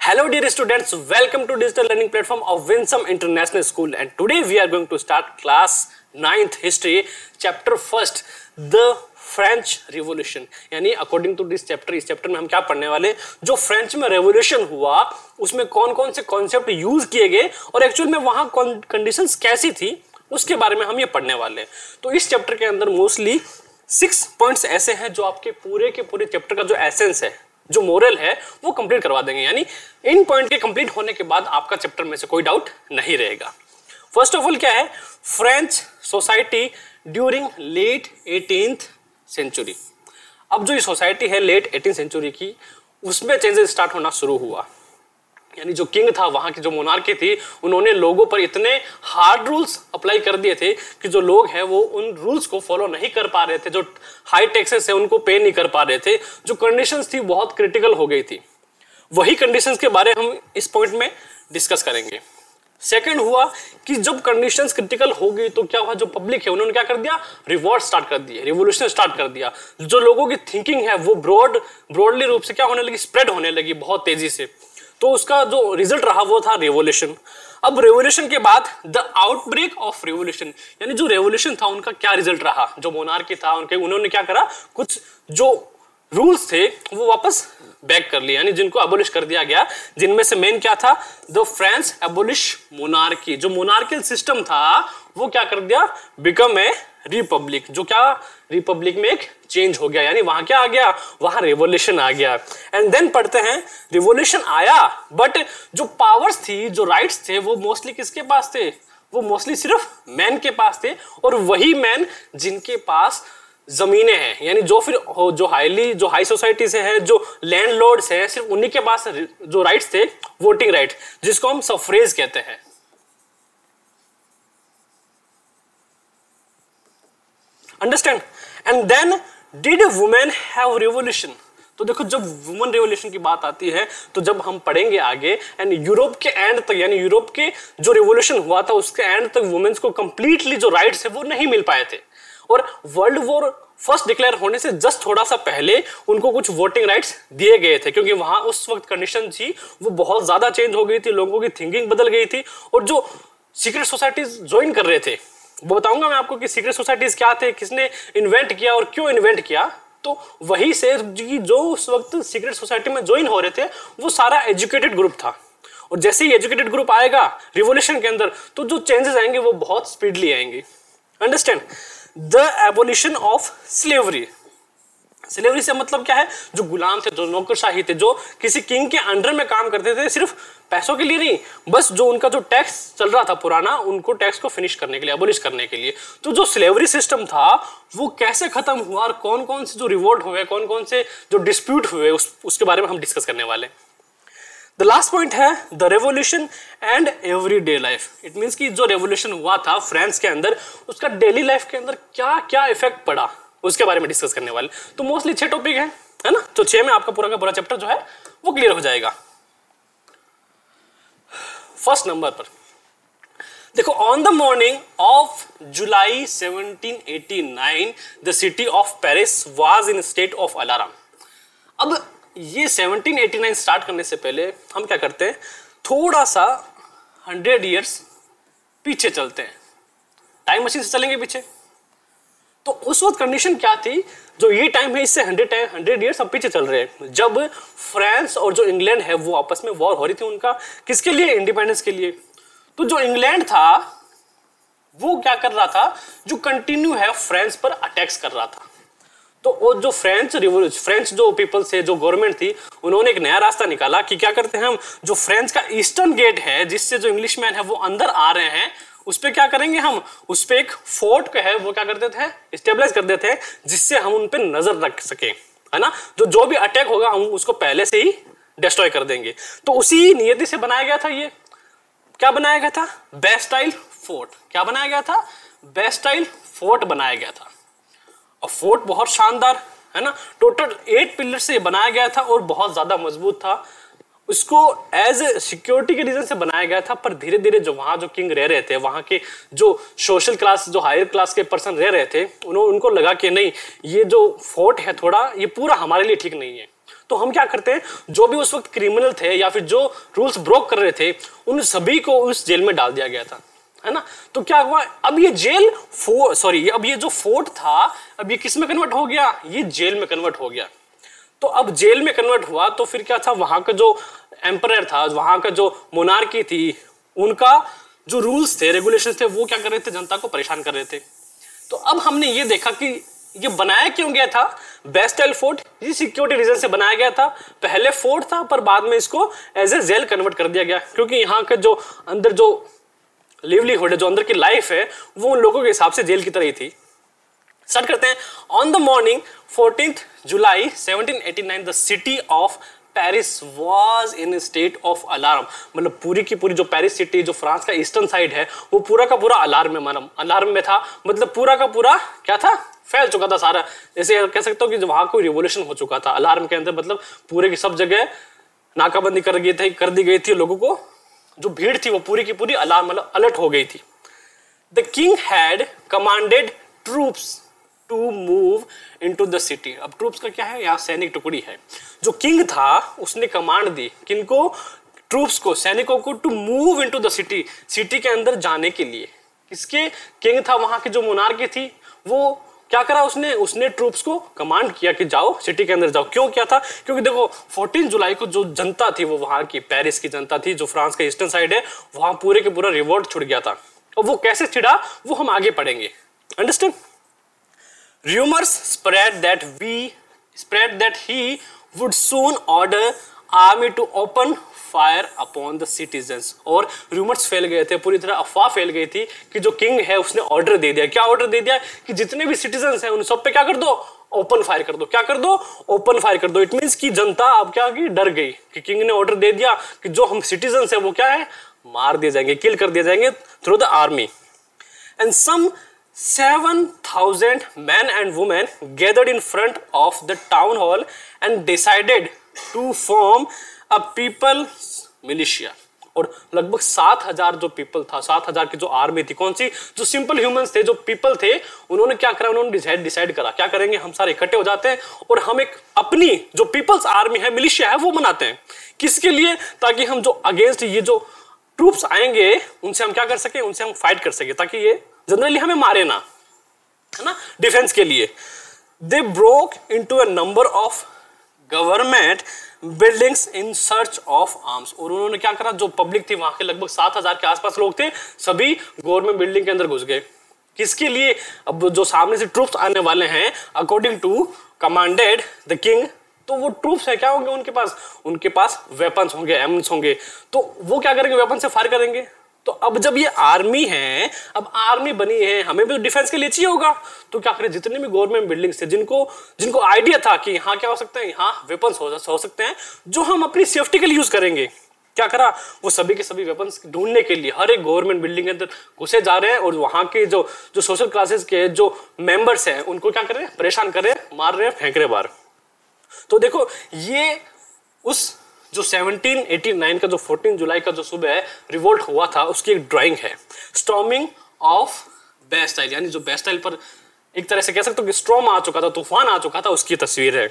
Hello dear students, welcome to digital learning platform of Winsome International School and today we are going to start class 9th history chapter 1st the French revolution. यानी according to this chapter, इस chapter में हम क्या पढ़ने वाले, जो French में revolution हुआ उसमें कौन कौन से कॉन्सेप्ट यूज किए गए और एक्चुअल में वहां कंडीशंस कैसी थी उसके बारे में हम ये पढ़ने वाले हैं। तो इस चैप्टर के अंदर मोस्टली 6 पॉइंट्स ऐसे हैं जो आपके पूरे के पूरे चैप्टर का जो एसेंस है, जो मोरल है, वो कंप्लीट करवा देंगे। यानी इन पॉइंट के कंप्लीट होने के बाद आपका चैप्टर में से कोई डाउट नहीं रहेगा। फर्स्ट ऑफ ऑल क्या है, French society during late 18th century. अब जो ये सोसाइटी है लेट 18th सेंचुरी की, उसमें चेंजेस स्टार्ट होना शुरू हुआ। यानी जो किंग था, वहां की जो मोनार्की थी, उन्होंने लोगों पर इतने हार्ड रूल्स अप्लाई कर दिए थे कि जो लोग हैं वो उन रूल्स को फॉलो नहीं कर पा रहे थे, जो हाई टैक्सेस है उनको पे नहीं कर पा रहे थे, जो कंडीशंस थी बहुत क्रिटिकल हो गई थी। वही कंडीशंस के बारे में हम इस पॉइंट में डिस्कस करेंगे। सेकंड हुआ कि जब कंडीशंस क्रिटिकल हो गई तो क्या हुआ, जो पब्लिक है उन्होंने क्या कर दिया, रिवॉल्ट स्टार्ट कर दिया, रिवोल्यूशन स्टार्ट कर दिया। जो लोगों की थिंकिंग है वो ब्रॉडली रूप से क्या होने लगी, स्प्रेड होने लगी बहुत तेजी से। तो उसका जो रिजल्ट रहा वो था रेवोल्यूशन। अब रेवोल्यूशन के बाद द आउटब्रेक ऑफ रेवोल्यूशन, यानी जो रेवोल्यूशन था उनका क्या रिजल्ट रहा, जो मोनार्की था उन्होंने क्या करा, कुछ जो रूल्स थे वो वापस बैक कर लिए, यानी जिनको अबोलिश कर दिया गया। जिनमें से मेन क्या था, द फ्रांस अबोलिश मोनार्की। जो मोनार्कियल सिस्टम था वो क्या कर दिया, बिकम ए रिपब्लिक। जो क्या, रिपब्लिक में एक चेंज हो गया, यानी वहां क्या आ गया, वहां रेवोल्यूशन आ गया। एंड देन पढ़ते हैं, रिवोल्यूशन आया बट जो पावर्स थी, जो राइट्स थे, वो मोस्टली किसके पास थे, वो मोस्टली सिर्फ मैन के पास थे। और वही मैन जिनके पास जमीनें हैं, यानी जो फिर जो हाई सोसाइटी से है, जो लैंडलॉर्ड्स हैं, सिर्फ उन्हीं के पास जो राइट्स थे, वोटिंग राइट, जिसको हम सफ्रेज कहते हैं। Understand. And then did women have revolution. तो देखो, जब वुमेन रिवोल्यूशन की बात आती है तो जब हम पढ़ेंगे आगे, एंड यूरोप के एंड तक, यानी यूरोप के जो रिवोल्यूशन हुआ था उसके एंड तक वुमेन्स को कंप्लीटली जो राइट्स है वो नहीं मिल पाए थे। और वर्ल्ड वॉर फर्स्ट डिक्लेयर होने से जस्ट थोड़ा सा पहले उनको कुछ वोटिंग राइट्स दिए गए थे, क्योंकि वहां उस वक्त कंडीशन थी वो बहुत ज्यादा चेंज हो गई थी, लोगों की थिंकिंग बदल गई थी। और जो सीक्रेट सोसाइटीज ज्वाइन कर रहे थे, वो बताऊंगा मैं आपको कि सीक्रेट सोसाइटीज क्या थे, किसने इन्वेंट किया और क्यों इन्वेंट किया। तो वही से जो उस वक्त सीक्रेट सोसाइटी में ज्वाइन हो रहे थे वो सारा एजुकेटेड ग्रुप था। और जैसे ही एजुकेटेड ग्रुप आएगा रिवोल्यूशन के अंदर, तो जो चेंजेस आएंगे वो बहुत स्पीडली आएंगे। Understand. The abolition of slavery. Slavery से मतलब क्या है, जो गुलाम थे, जो नौकरशाही थे, जो किसी किंग के अंडर में काम करते थे, सिर्फ पैसों के लिए नहीं, बस जो उनका जो टैक्स चल रहा था पुराना, उनको टैक्स को फिनिश करने के लिए, एबोलिश करने के लिए। तो जो स्लेवरी सिस्टम था वो कैसे खत्म हुआ और कौन कौन से जो रिवोल्ट हुए, कौन कौन से जो डिस्प्यूट हुए, उसके बारे में हम डिस्कस करने वाले। द लास्ट पॉइंट है the revolution and everyday life. It means कि जो रेवोल्यूशन हुआ था फ्रांस के अंदर, उसका डेली लाइफ के अंदर क्या क्या इफेक्ट पड़ा, उसके बारे में डिस्कस करने वाले। तो मोस्टली 6 टॉपिक है ना, तो 6 में आपका पूरा का पूरा चैप्टर जो है वो क्लियर हो जाएगा। फर्स्ट नंबर पर देखो, on the morning of July 1789 the city of Paris was in state of alarm. अब ये 1789 स्टार्ट करने से पहले हम क्या करते हैं, थोड़ा सा 100 ईयर्स पीछे चलते हैं, टाइम मशीन से चलेंगे पीछे। तो उस वक्त कंडीशन क्या थी, जो ये टाइम है इससे 100 ईयर्स अब पीछे चल रहे हैं, जब फ्रांस और जो इंग्लैंड है वो आपस में वॉर हो रही थी उनका, किसके लिए, इंडिपेंडेंस के लिए। तो जो इंग्लैंड था वो क्या कर रहा था, जो कंटिन्यू है फ्रांस पर अटैक्स कर रहा था। तो वो जो फ्रेंच जो पीपल से, जो गवर्नमेंट थी, उन्होंने एक नया रास्ता निकाला कि क्या करते हैं हम, जो फ्रांस का ईस्टर्न गेट है जिससे जो इंग्लिशमैन है वो अंदर आ रहे हैं, उस पर क्या करेंगे हम, उस पर एक फोर्ट का है वो क्या कर देते हैं, स्टेबलाइज कर देते हैं, जिससे हम उन पर नजर रख सके, है ना। जो भी अटैक होगा हम उसको पहले से ही डिस्ट्रॉय कर देंगे। तो उसी नियति से बनाया गया था ये, क्या बनाया गया था, बेस्टाइल फोर्ट। क्या बनाया गया था, बेस्टाइल फोर्ट बनाया गया था। और फोर्ट बहुत शानदार, है ना, टोटल 8 पिलर से बनाया गया था और बहुत ज्यादा मजबूत था। उसको एज सिक्योरिटी के रीजन से बनाया गया था, पर धीरे धीरे जो वहां जो किंग रह रहे थे, वहां के जो सोशल क्लास, जो हायर क्लास के पर्सन रह रहे थे, उनको लगा कि नहीं, ये जो फोर्ट है थोड़ा, ये पूरा हमारे लिए ठीक नहीं है। तो हम क्या करते हैं, जो भी उस वक्त क्रिमिनल थे या फिर जो रूल्स ब्रोक कर रहे थे उन सभी को उस जेल में डाल दिया गया था, है ना। तो क्या हुआ, अब ये जेल अब ये जो फोर्ट था अब ये किस में कन्वर्ट हो गया, ये जेल में कन्वर्ट हो गया। तो अब जेल में कन्वर्ट हुआ तो फिर क्या था, वहां का जो एम्परर था, वहां का जो मोनार्की थी, उनका जो रूल्स थे रेगुलेशंस थे वो क्या कर रहे थे, जनता को परेशान कर रहे थे। तो अब हमने ये देखा कि ये बनाया क्यों गया था, बेस्टाइल फोर्ट ये सिक्योरिटी रीजन से बनाया गया था। पहले फोर्ट था पर बाद में इसको एज ए जेल कन्वर्ट कर दिया गया, क्योंकि यहाँ का जो अंदर जो लिवलीहुड है, जो अंदर की लाइफ है, वो उन लोगों के हिसाब से जेल की तरह ही थी। स्टार्ट करते हैं। On the morning 14th July 1789 the city of Paris was in state of alarm. मतलब पूरी की पूरी जो पेरिस सिटी, जो फ्रांस का ईस्टर्न साइड है, वो पूरा का पूरा अलार्म में था। मतलब पूरा का पूरा क्या था, फैल चुका था सारा। जैसे कह सकते हो कि वहां कोई रिवोल्यूशन हो चुका था अलार्म के अंदर। मतलब पूरे की सब जगह नाकाबंदी कर दी गई थी, लोगों को जो भीड़ थी वो पूरी की पूरी अलार्म मतलब अलर्ट हो गई थी। The king had commanded troops to move into the city. अब ट्रूप्स का क्या है, यहाँ सैनिक टुकड़ी है। जो किंग था उसने कमांड दी किनको, ट्रूप्स को, सैनिकों को, to move into the city, city के अंदर जाने के लिए। किसके, किंग था, वहां की जो मोनार्की थी, वो क्या करा, उसने ट्रूप्स को कमांड किया कि जाओ सिटी के अंदर जाओ। क्यों किया था, क्योंकि देखो 14 जुलाई को जो जनता थी वो वहां की पेरिस की जनता थी, जो फ्रांस का ईस्टर्न साइड है, वहां पूरे के पूरा रिवोल्ट छुड़ गया था। और वो कैसे छिड़ा वो हम आगे पढ़ेंगे। Understand. Rumors spread that he would soon order army to open fire upon the citizens। और रूमर्स फैल गए थे, पूरी तरह अफवाह फैल गई थी कि जो किंग है उसने ऑर्डर दे दिया। क्या ऑर्डर दे दिया, कि जितने भी सिटीजन्स हैं उन सब पे क्या कर दो, ओपन फायर कर दो। क्या कर दो, ओपन फायर कर दो। इट मींस कि जनता अब क्या की, डर गई कि किंग ने ऑर्डर दे दिया कि जो हम सिटीजन्स हैं वो क्या है, मार दिए जाएंगे, किल कर दिए जाएंगे through the army. And some 7,000 men and women gathered in front of the town hall and decided to form a people's militia। और लगभग 7,000 जो पीपल था, 7,000 की जो आर्मी थी, कौन सी, जो सिंपल ह्यूमंस थे, जो पीपल थे, उन्होंने क्या करा, उन्होंने डिसाइड करा क्या करेंगे, हम सारे इकट्ठे हो जाते हैं और हम एक अपनी जो पीपल्स आर्मी है, मिलिशिया है, वो बनाते हैं। किसके लिए, ताकि हम जो अगेंस्ट ये जो ट्रूप्स आएंगे उनसे हम क्या कर सके, उनसे हम फाइट कर सके, ताकि ये जनरली हमें मारे ना, है ना, डिफेंस के लिए। They broke into a number of government buildings in search of arms. और उन्होंने क्या करा, जो पब्लिक थी वहां के लगभग 7,000 के आसपास लोग थे, सभी गवर्नमेंट बिल्डिंग के अंदर घुस गए। किसके लिए, अब जो सामने से ट्रूप्स आने वाले हैं, according to commanded the king, तो वो ट्रूप्स है क्या होंगे उनके पास वेपन्स होंगे, एम्स होंगे, तो वो क्या करेंगे, वेपन से फायर करेंगे। तो अब जब ये आर्मी है, अब आर्मी बनी है, हमें भी डिफेंस के लिए चाहिए होगा, तो क्या करें, जितने भी गवर्नमेंट बिल्डिंग्स थे, जिनको आइडिया था कि यहाँ क्या हो सकता है, यहाँ वेपन्स हो सकते हैं जो हम अपनी सेफ्टी के लिए यूज करेंगे, क्या करा, वो सभी के सभी वेपन्स ढूंढने के लिए हर एक गवर्नमेंट बिल्डिंग के अंदर घुसे जा रहे हैं और वहां के जो सोशल क्लासेस के जो मेंबर्स हैं उनको क्या कर रहे हैं, परेशान कर रहे हैं, मार रहे हैं, फेंक रहे बाहर। तो देखो ये उस जो 1789 का जो 14 जुलाई का जो सुबह रिवोल्ट हुआ था उसकी एक ड्राइंग है, स्टॉर्मिंग ऑफ बेस्टाइल, यानी जो बेस्टाइल पर एक तरह से कह सकते हो कि स्टॉर्म आ चुका था, तूफान आ चुका था, उसकी तस्वीर है।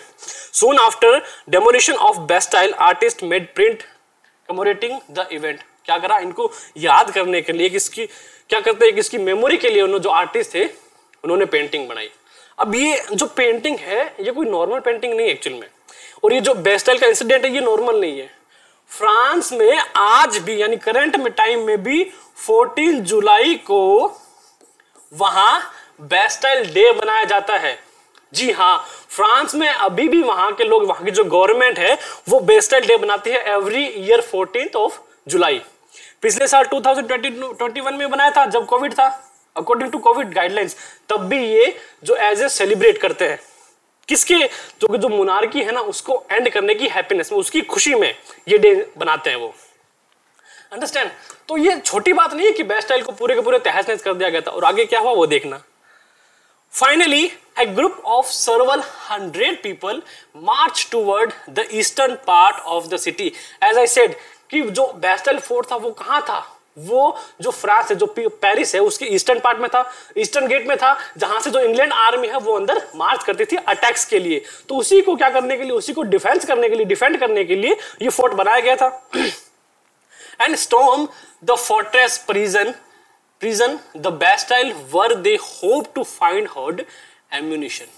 Soon after demolition of Bastille artist made print commemorating the event. क्या करा, इनको याद करने के लिए, किसकी क्या करते हैं, किसकी मेमोरी के लिए उन्होंने जो आर्टिस्ट थे उन्होंने पेंटिंग बनाई। अब ये जो पेंटिंग है ये कोई नॉर्मल पेंटिंग नहीं है एक्चुअल में, और ये जो बेस्टाइल का इंसिडेंट है ये नॉर्मल नहीं है। फ्रांस में आज भी, यानी करंट में टाइम में भी 14 जुलाई को वहां बेस्टाइल डे मनाया जाता है। जी हाँ, फ्रांस में अभी भी वहां के लोग, वहां की जो गवर्नमेंट है वो बेस्टाइल डे बनाती है एवरी ईयर 14th जुलाई। पिछले साल 2021 में बनाया था जब कोविड था, अकॉर्डिंग टू कोविड गाइडलाइंस, तब भी ये जो एज ए सेलिब्रेट करते हैं। किसके, जो मोनार्की है ना उसको एंड करने की हैप्पीनेस में, उसकी खुशी में ये डे बनाते हैं वो। अंडरस्टैंड। तो ये छोटी बात नहीं है कि बेस्टाइल को पूरे के पूरे तहस नहस कर दिया गया था, और आगे क्या हुआ वो देखना। Finally a group of several hundred people marched toward the eastern part of the city। as I said कि जो बेस्टाइल फोर्ट था वो कहाँ था, वो जो फ्रांस है, जो पेरिस है, उसके ईस्टर्न पार्ट में था, ईस्टर्न गेट में था, जहां से जो इंग्लैंड आर्मी है वो अंदर मार्च करती थी अटैक्स के लिए। तो उसी को क्या करने के लिए, उसी को डिफेंस करने के लिए, डिफेंड करने के लिए ये फोर्ट बनाया गया था। And storm the fortress prison the Bastille where they hope to find herd ammunition।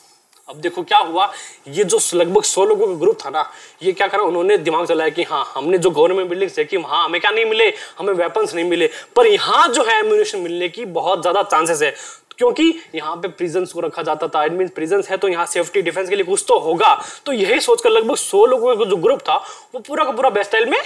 अब देखो क्या हुआ, ये जो लगभग 100 लोगों का ग्रुप था ना, ये क्या करा, उन्होंने दिमाग चलाया कि हाँ हमने जो गवर्नमेंट बिल्डिंग्स देखी वहां हमें क्या नहीं मिले, हमें वेपन्स नहीं मिले, पर यहाँ जो है एम्यूनिशन मिलने की बहुत ज्यादा चांसेस है, क्योंकि यहाँ पे प्रिजन्स को रखा जाता था। इट मीन प्रिजन्स है तो यहाँ सेफ्टी डिफेंस के लिए कुछ तो होगा। तो यही सोचकर लगभग 100 लोगों का जो ग्रुप था वो पूरा का पूरा बेस्टाइल में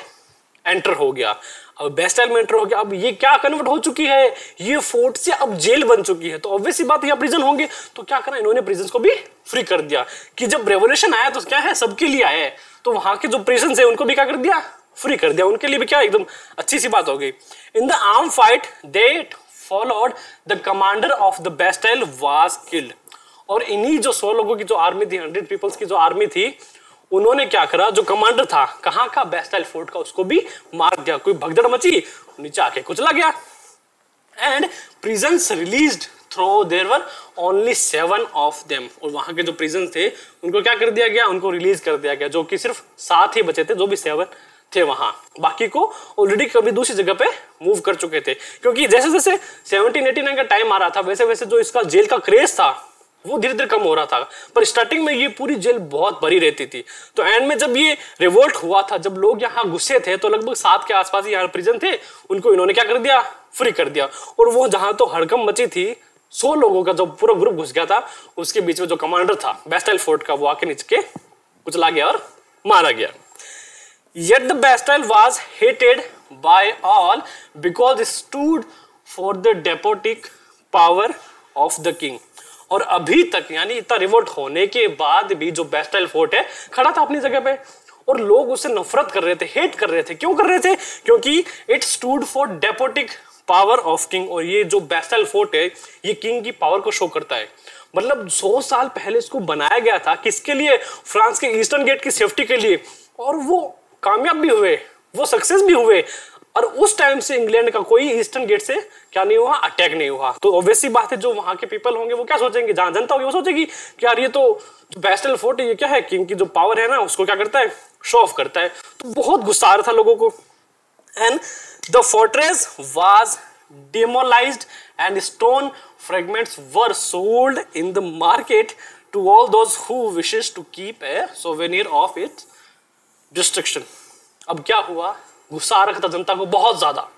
एंटर हो गया। अब बेस्टाइल में एंटर हो गया, अब ये क्या कन्वर्ट हो चुकी है, ये फोर्ट से अब जेल बन चुकी है। तो ऑब्वियस सी बात है यहाँ प्रिजन होंगे, तो क्या करा इन्होंने, प्रिजन को भी फ्री कर दिया। कि जब रेवोल्यूशन आया तो क्या है, सबके लिए आया है, तो वहां के जो प्रिजन है उनको भी क्या कर दिया, फ्री कर दिया। उनके लिए भी क्या एकदम अच्छी सी बात हो गई। In the arm fight that followed the commander of the Bastille was killed. और इन्हीं जो 100 लोगों की जो आर्मी थी, 100 पीपल्स की जो आर्मी थी, उन्होंने क्या करा, जो कमांडर था कहां का, बेस्टाइल फोर्ट का, उसको भी मार दिया। कोई भगदड़ मची, नीचे आके कुचला गया। And prisons released through there were only 7 of them. और वहां के जो प्रिजन थे उनको क्या कर दिया गया, उनको रिलीज कर दिया गया, जो कि सिर्फ 7 ही बचे थे, जो भी 7 थे वहां, बाकी को ऑलरेडी कभी दूसरी जगह पे मूव कर चुके थे। क्योंकि जैसे जैसे 1789 का टाइम आ रहा था, वैसे वैसे जो इसका जेल का क्रेज था वो धीरे धीरे कम हो रहा था। पर स्टार्टिंग में ये पूरी जेल बहुत भरी रहती थी। तो एंड में जब ये रिवोल्ट हुआ था, जब लोग यहाँ गुस्से थे, तो लगभग 7 के आसपास यहाँ प्रिजन थे, उनको इन्होंने क्या कर दिया, फ्री कर दिया। और वो जहां तो हड़कम मची थी, 100 लोगों का जो पूरा ग्रुप घुस गया था, उसके बीच में जो कमांडर था बेस्टाइल फोर्ट का, वो आके नीचे के कुचला गया और मारा गया। Yet the Bastille was hated by all because it stood for the despotic power of the king। और अभी तक यानी इतना रिवोल्ट होने के बाद भी जो बेस्टाइल फोर्ट है खड़ा था अपनी जगह पे, और लोग उससे नफरत कर रहे थे, हेट कर रहे थे। क्यों कर रहे थे, क्योंकि it stood for despotic power of king. और ये जो बेस्टाइल फोर्ट है ये किंग की पावर को शो करता है। मतलब 100 साल पहले इसको बनाया गया था, किसके लिए, फ्रांस के ईस्टर्न गेट की सेफ्टी के लिए, और वो कामयाब भी हुए, वो सक्सेस भी हुए। और उस टाइम से इंग्लैंड का कोई ईस्टर्न गेट से क्या नहीं हुआ, अटैक नहीं हुआ। तो ऑब्वियसली बात है, जो वहां के पीपल होंगे वो क्या सोचेंगे, जहां जनता होगी वो सोचेगी कि यार ये तो जो बेस्टाइल फोर्ट है ये क्या है, किंग की जो पावर है ना उसको क्या करता है, शो ऑफ करता है। तो बहुत गुस्सा आ रहा था लोगों को। And the fortress was demolished and stone fragments were sold in the market to all those who wishes to keep a souvenir of its destruction। अब क्या हुआ, गुस्सा आ रखा था जनता को बहुत ज्यादा।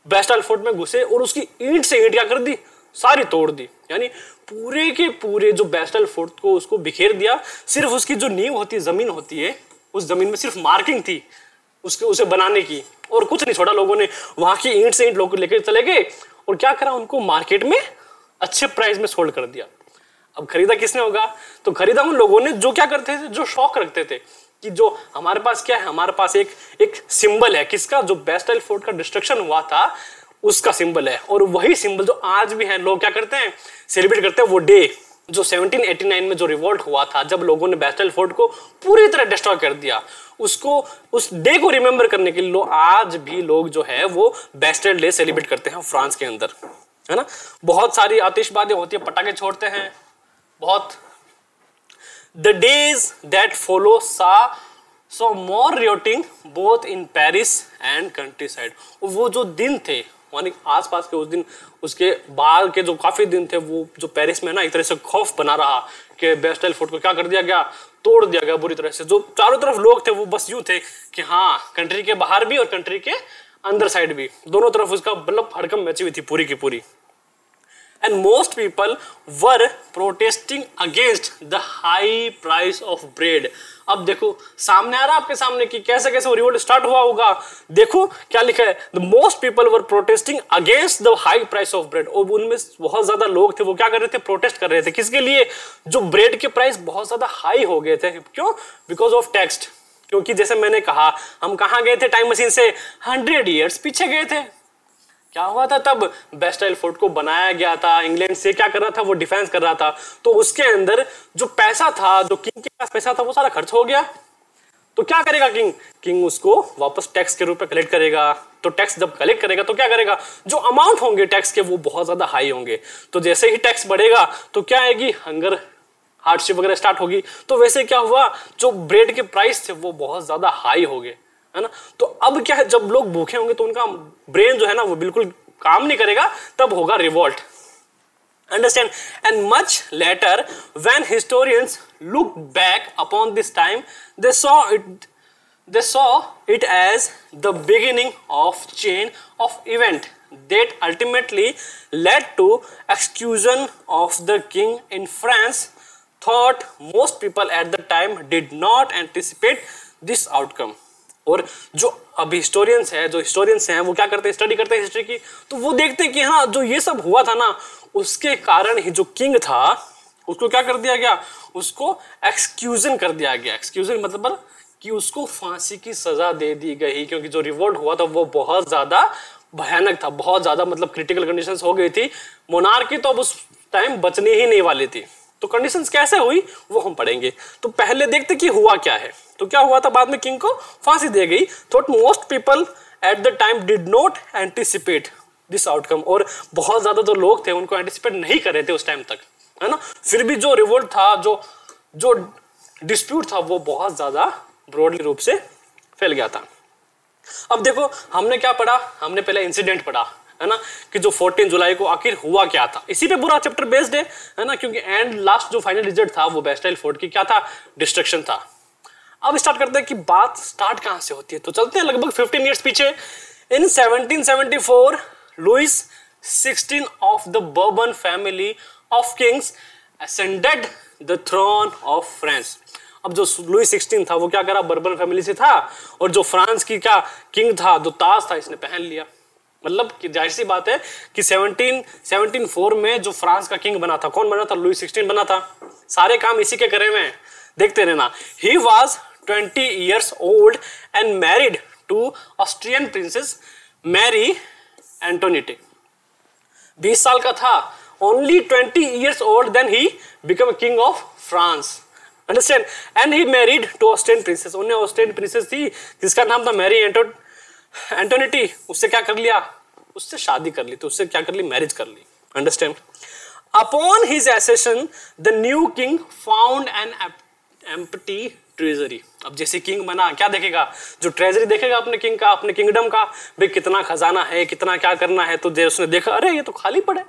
बेस्टाइल फोर्ट में घुसे और उसकी ईंट से ईंट क्या कर दी, सारी तोड़ दी। यानी पूरे के पूरे जो बेस्टाइल फोर्ट को उसको बिखेर दिया। सिर्फ उसकी जो नींव होती है, जमीन होती है, उस जमीन में सिर्फ मार्किंग थी उसके, उसे बनाने की, और कुछ नहीं छोड़ा। लोगों ने वहां की ईंट से ईंट लोग लेकर चले गए और क्या करा, उनको मार्केट में अच्छे प्राइस में सोल्ड कर दिया। अब खरीदा किसने होगा, तो खरीदा उन लोगों ने जो क्या करते थे, जो शौक रखते थे कि जो हमारे पास क्या है, हमारे पास एक सिंबल है, किसका, जो बेस्टाइल फोर्ट का डिस्ट्रक्शन हुआ था उसका सिंबल है। और वही सिंबल जो आज भी है, लोग क्या करते हैं, सेलिब्रेट करते हैं वो डे, जो 1789 में जो रिवोल्ट हुआ था, जब लोगों ने बेस्टाइल फोर्ट को पूरी तरह डिस्ट्रॉय कर दिया, उसको, उस डे को रिमेंबर करने के लिए आज भी लोग जो है वो बेस्टाइल डे सेलिब्रेट करते हैं फ्रांस के अंदर, है ना। बहुत सारी आतिशबाजी होती है, पटाखे छोड़ते हैं बहुत। The days that follow saw more rioting both in Paris and countryside। वो जो दिन थे यानी आसपास के, उस दिन उसके बाहर के जो काफी दिन थे, वो जो पेरिस में ना एक तरह से खौफ बना रहा कि बेस्टाइल फोर्ट को क्या कर दिया गया, तोड़ दिया गया बुरी तरह से। जो चारों तरफ लोग थे वो बस यूं थे कि हाँ, कंट्री के बाहर भी और कंट्री के अंदर साइड भी, दोनों तरफ उसका मतलब हड़कम मची हुई थी पूरी की पूरी। And most people were protesting against the high price of bread। अब देखो सामने आ रहा आपके सामने कि कैसे कैसे वो रिवोल्ट स्टार्ट हुआ होगा। देखो क्या लिखा है, the most people were protesting against the high price of bread। और उनमें बहुत ज्यादा लोग थे, वो क्या कर रहे थे, प्रोटेस्ट कर रहे थे। किसके लिए, जो ब्रेड के प्राइस बहुत ज्यादा हाई हो गए थे। क्यों, बिकॉज ऑफ टैक्स। क्योंकि जैसे मैंने कहा, हम कहाँ गए थे टाइम मशीन से, 100 ईयर्स पीछे गए थे। क्या हुआ था तब, बेस्टाइल फोर्ट को बनाया गया था, इंग्लैंड से क्या कर रहा था, वो डिफेंस कर रहा था। तो उसके अंदर जो पैसा था, जो किंग के पास पैसा था, वो सारा खर्च हो गया। तो क्या करेगा किंग? किंग उसको वापस टैक्स के रूप में कलेक्ट करेगा। तो टैक्स जब कलेक्ट करेगा तो क्या करेगा, जो अमाउंट होंगे टैक्स के वो बहुत ज्यादा हाई होंगे। तो जैसे ही टैक्स बढ़ेगा तो क्या आएगी, हंगर हार्डशिप वगैरह स्टार्ट होगी। तो वैसे क्या हुआ, जो ब्रेड के प्राइस थे वो बहुत ज्यादा हाई हो गए, है ना। तो अब क्या है, जब लोग भूखे होंगे तो उनका ब्रेन जो है ना वो बिल्कुल काम नहीं करेगा, तब होगा revolt. Understand? And much later, when historians look back upon this time, they saw it as the beginning of chain of event that ultimately led to execution of the king in France. Thought most people at the time did not anticipate this outcome. और जो अब historians हैं वो क्या करते हैं, study करते हैं हिस्ट्री की, तो वो देखते हैं कि हाँ जो ये सब हुआ था ना, उसके कारण ही जो किंग था उसको क्या कर दिया गया, उसको एक्सक्यूजन कर दिया गया। एक्सक्यूजन मतलब कि उसको फांसी की सजा दे दी गई, क्योंकि जो रिवोल्ट हुआ था वो बहुत ज्यादा भयानक था, बहुत ज्यादा मतलब क्रिटिकल कंडीशंस हो गई थी। मोनार्की तो अब उस टाइम बचने ही नहीं वाली थी। तो कंडीशंस कैसे हुई वो हम पढ़ेंगे। तो पहले देखते कि हुआ क्या है। तो क्या हुआ था, बाद में किंग को फांसी दी गई। Thought most people at the time did not anticipate this outcome. और बहुत ज्यादा जो लोग थे उनको एंटिसिपेट नहीं कर रहे थे उस टाइम तक, है ना। फिर भी जो रिवोल्ट था, जो डिस्प्यूट था वो बहुत ज्यादा ब्रॉडली रूप से फैल गया था। अब देखो हमने क्या पढ़ा, हमने पहले इंसिडेंट पढ़ा, है ना, कि जो 14 जुलाई को आखिर हुआ क्या था। इसी पे पूरा चैप्टर बेस्ड है ना, क्योंकि एंड लास्ट जो फाइनल रिजल्ट था वो बेस्टाइल फोर्ट की क्या था, डिस्ट्रक्शन था। अब स्टार्ट करते हैं कि बात स्टार्ट कहां से होती है। तो चलते हैं लगभग 15 ईयर्स पीछे। In 1774 Louis 16 of the Bourbon family of kings ascended the throne of France. अब जो लुइस 16 था वो क्या करा, बर्बन फैमिली से था, और जो फ्रांस की क्या किंग था, जो ताज था, इसने पहन लिया। मतलब कि जाहिर सी बात है कि 1774 में जो फ्रांस का किंग बना था, कौन बना था, लुइस 16 बना था। सारे काम इसी के करे हुए हैं, देखते रहना। He was 20 years old and married to Austrian princess Mary Antoinette। 20 साल का था, only 20 years old, then he became a king of France। Understand? And he married to Austrian princess। उन्हें ऑस्ट्रियन प्रिंसेस थी जिसका नाम था मैरी एंटोनिटी। उससे क्या कर लिया, उससे शादी कर ली, तो उससे क्या कर ली, मैरिज कर ली। Understand? Upon his accession the new king found an empty treasury. अब जैसे किंग बना, क्या देखेगा, जो ट्रेजरी देखेगा अपने किंग का, अपने किंगडम का, भाई कितना खजाना है, कितना क्या करना है। तो जैसे उसने देखा, अरे ये तो खाली पड़ा है।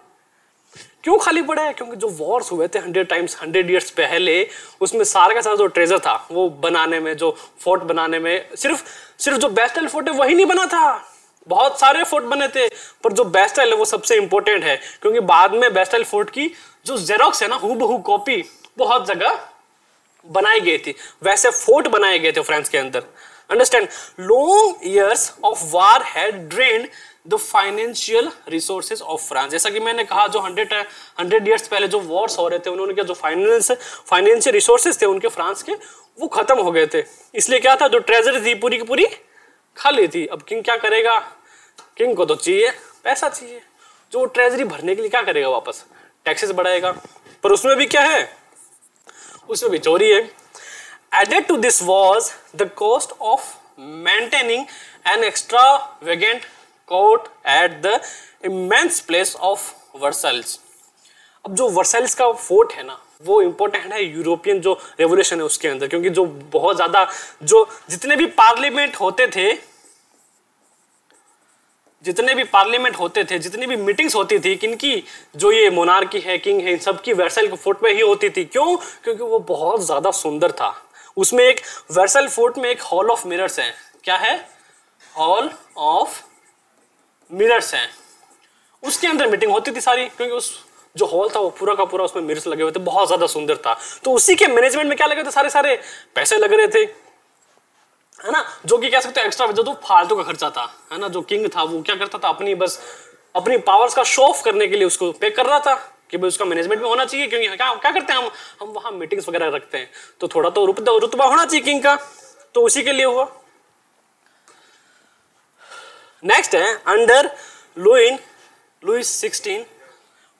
क्यों खाली पड़ा है, क्योंकि जो वॉर्स हुए थे 100 ईयर्स पहले, उसमें सारा का सारा जो ट्रेजर था वो बनाने में, जो फोर्ट बनाने में, सिर्फ जो बेस्टाइल फोर्ट है वही नहीं बना था, बहुत सारे फोर्ट बने थे, पर जो बेस्टाइल है वो सबसे इंपॉर्टेंट है, क्योंकि बाद में बेस्टाइल फोर्ट की जो जेरोक्स है ना, हूबहू कॉपी बहुत जगह बनाई गई थी। वैसे फोर्ट बनाए गए थे फ्रांस के अंदर। Understand? Long years of war had drained the financial resources of France. जैसा कि मैंने कहा, जो 100 ईयर्स पहले जो वॉर्स हो रहे थे, उन्होंने क्या, जो फाइनेंशियल रिसोर्सेज थे उनके फ्रांस के, वो खत्म हो गए थे। इसलिए क्या था, जो ट्रेजरी थी पूरी की पूरी खाली थी। अब किंग क्या करेगा, किंग को तो चाहिए पैसा चाहिए, जो ट्रेजरी भरने के लिए क्या करेगा, वापस टैक्सेस बढ़ाएगा। पर उसमें भी क्या है, उसमें भी चोरी है। Added to this was the cost of maintaining an extravagant court at the immense place of Versailles. अब जो वर्साइल्स का फोर्ट है ना, वो इंपॉर्टेंट है यूरोपियन जो रेवोल्यूशन है उसके अंदर, क्योंकि जो बहुत ज्यादा, जो जितने भी पार्लियामेंट होते थे, जितनी भी मीटिंग्स होती थी किनकी, जो ये मोनार्की है, किंग है, इन सबकी वर्साइल फोर्ट में ही होती थी। क्यों? क्योंकि वो बहुत ज्यादा सुंदर था। उसमें एक वर्साइल फोर्ट में एक हॉल ऑफ मिरर्स है। क्या है? हॉल ऑफ मिरर्स है। उसके अंदर मीटिंग होती थी सारी, क्योंकि उस जो हॉल था वो पूरा का पूरा उसमें मिरर्स लगे हुए थे, बहुत ज्यादा सुंदर था। तो उसी के मैनेजमेंट में क्या लगे थे, सारे पैसे लग रहे थे, है ना, जो कि कह सकते हैं एक्स्ट्रा, जो फालतू का खर्चा था, है ना। जो किंग था वो क्या करता था, अपनी पावर्स का शो ऑफ करने के लिए उसको पे कर रहा था कि भाई उसका मैनेजमेंट में होना चाहिए, क्योंकि क्या करते हैं हम वहां मीटिंग्स वगैरह रखते हैं, तो थोड़ा तो रुतबा होना चाहिए किंग का, तो उसी के लिए हुआ। नेक्स्ट है, under Louis 16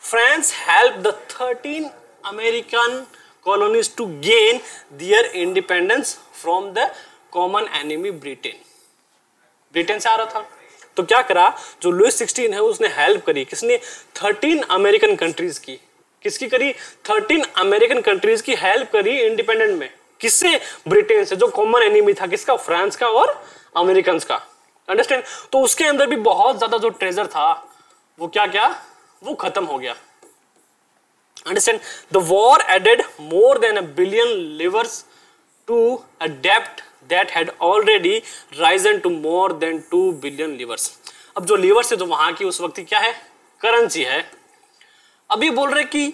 France help the 13 American colonies to gain their independence from the common enemy Britain, Britain से आ रहा था। तो क्या करा, जो लुइस 16 है उसने हेल्प करी, किसने, 13 अमेरिकन कंट्रीज की, किसकी करी, 13 अमेरिकन कंट्रीज की हेल्प करी इंडिपेंडेंट में, किससे, ब्रिटेन से, जो कॉमन एनिमी था किसका, फ्रांस का और अमेरिकन का, अंडरस्टैंड। तो उसके अंदर भी बहुत ज्यादा जो ट्रेजर था वो क्या क्या, वो खत्म हो गया, understand. The war added more than $1 billion livers to a debt that had already risen to more than 2 billion livers। अब जो लीवर्स है, जो वहां की उस वक्त की क्या है, करेंसी है। अभी बोल रहे कि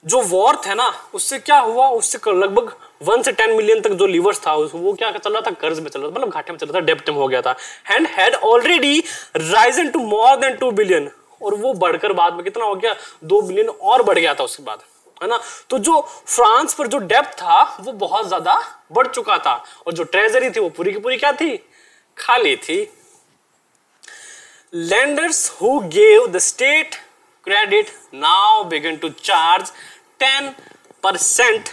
जो वॉर था ना, उससे क्या हुआ, उससे लगभग 1 से 10 मिलियन तक जो लीवर्स था वो क्या चल रहा था, कर्ज में चल रहा था, मतलब घाटे में चल रहा था, डेब्ट में हो गया था, and had already risen to more than 2 billion, और वो बढ़कर बाद में कितना हो गया, 2 बिलियन और बढ़ गया था उसके बाद, है ना। तो जो फ्रांस पर जो डेब्ट था वो बहुत ज्यादा बढ़ चुका था, और जो ट्रेजरी थी वो पूरी की पूरी क्या थी, खाली थी। lenders who gave the state credit now began to charge 10%